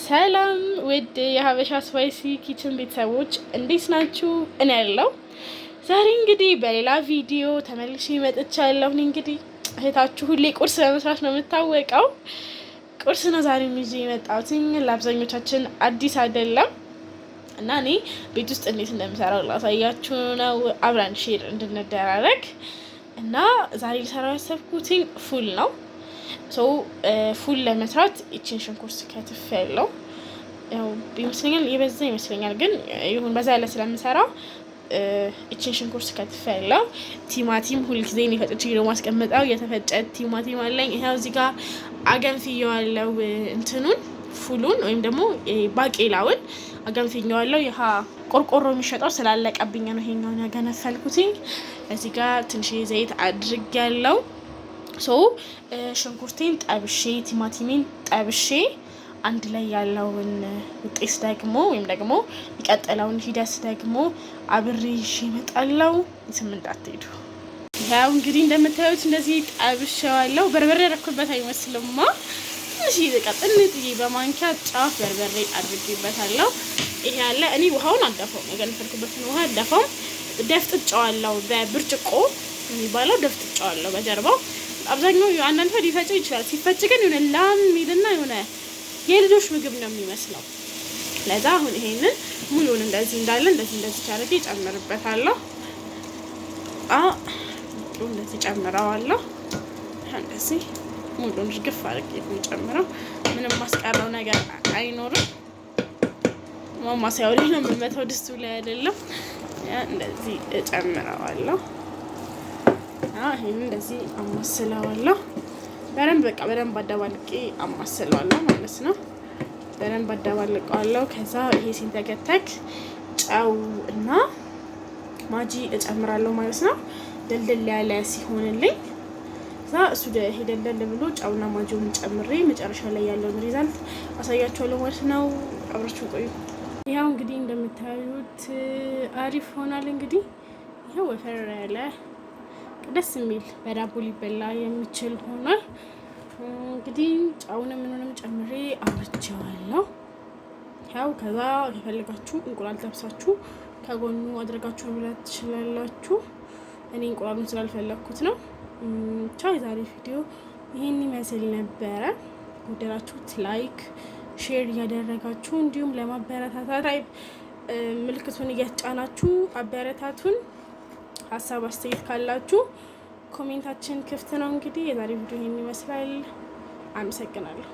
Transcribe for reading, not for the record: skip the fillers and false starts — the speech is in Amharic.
ሰላም ውድ የሀበሻ ስፓይሲ ኪችን ቤተሰቦች እንዴት ናችሁ? እኔ ያለው ዛሬ እንግዲህ በሌላ ቪዲዮ ተመልሼ መጥቻለሁ። እንግዲህ እህታችሁ ሁሌ ቁርስ በመስራት ነው የምታወቀው። ቁርስ ነው ዛሬ ይዤ የመጣሁት። ለአብዛኞቻችን አዲስ አይደለም እና እኔ ቤት ውስጥ እንዴት እንደምሰራው ላሳያችሁ ነው። አብረን ሼር እንድንደራረግ እና ዛሬ ልሰራው ያሰብኩት ፉል ነው። ፉል ለመስራት ይችን ሽንኩርት ከትፍ ያለው ያው ይመስለኛል የበዛ ይመስለኛል፣ ግን ይሁን በዛ ያለ ስለምሰራ ይችን ሽንኩርት ከትፍ ያለው ቲማቲም ሁልጊዜ ነው ፈጭቼ ነው ማስቀምጠው። የተፈጨ ቲማቲም አለኝ። ይሄው እዚህ ጋር አገንፍየዋለሁ እንትኑን ፉሉን ወይም ደግሞ ባቄላውን አገንፍየዋለሁ። ይሄ ቆርቆሮ የሚሸጠው ስላለቀብኝ ነው ይሄኛውን ያገነፈልኩትኝ። እዚህ ጋር ትንሽ ዘይት አድርጌያለሁ። ሽንኩርቴን ጠብሼ ቲማቲሜን ጠብሼ አንድ ላይ ያለውን ውጤት ደግሞ ወይም ደግሞ የሚቀጥለውን ሂደት ደግሞ አብሬ ይዤ እመጣለሁ። ስምንት አትሄዱ። ያው እንግዲህ እንደምታዩት እንደዚህ ጠብሼዋለሁ። በርበሬ ያደረኩበት አይመስልማ። ትንሽ ጥንጥዬ በማንኪያ ጫፍ በርበሬ አድርጌበታለሁ። ይሄ ያለ እኔ ውሃውን አልደፋውም፣ የገነፈልኩበትን ውሃ አልደፋውም። ደፍጥጫዋለሁ። በብርጭቆ የሚባለው ደፍጥጫዋለሁ በጀርባው። አብዛኛው አንዳንድ ሰው ሊፈጭው ይችላል። ሲፈጭ ግን የሆነ ላም ሚልና የሆነ የልጆች ምግብ ነው የሚመስለው። ለዛ አሁን ይሄንን ሙሉን እንደዚህ እንዳለ እንደዚህ አድርጌ ጨምርበታለሁ። እንደዚህ ጨምረዋለሁ። እንደዚህ ሙሉን ግፍ አድርጌ ጨምረው ምንም ማስቀረው ነገር አይኖርም። ማማሰያው ላይ ነው የምመታው፣ ድስቱ ላይ አይደለም። እንደዚህ ጨምረዋለሁ። ይሄን እንደዚህ አማስለዋለሁ። በደንብ አደባልቄ አማስለዋለሁ ማለት ነው። በደንብ አደባልቀዋለሁ። ከዛ ይሄ ሲንተከተክ ጨው እና ማጂ እጨምራለሁ ማለት ነው። ደልደል ያለ ሲሆንልኝ እዛ እሱ ደልደል ብሎ ጨውና ማጂውን ጨምሬ መጨረሻ ላይ ያለውን ሪዛልት አሳያችኋለሁ ማለት ነው። አብራችሁ ቆዩ። ያው እንግዲህ እንደምታዩት አሪፍ ሆናል። እንግዲህ ይሄው ወፈር ያለ ደስ የሚል በዳቦ ሊበላ የሚችል ሆኗል። እንግዲህ ጫውንም ምንንም ጨምሬ አብርቼዋለሁ። ያው ከዛ ከፈለጋችሁ እንቁላል ጠብሳችሁ ከጎኑ አድርጋችሁ መብላት ትችላላችሁ። እኔ እንቁላሉን ስላልፈለኩት ነው። የዛሬ ቪዲዮ ይሄን ይመስል ነበረ። ወደራችሁት ላይክ ሼር እያደረጋችሁ እንዲሁም ለማበረታታት ምልክቱን እያጫናችሁ አበረታቱን። ሀሳብ አስተያየት ካላችሁ ኮሜንታችን ክፍት ነው። እንግዲህ የዛሬ ቪዲዮ ይሄን ይመስላል። አመሰግናለሁ።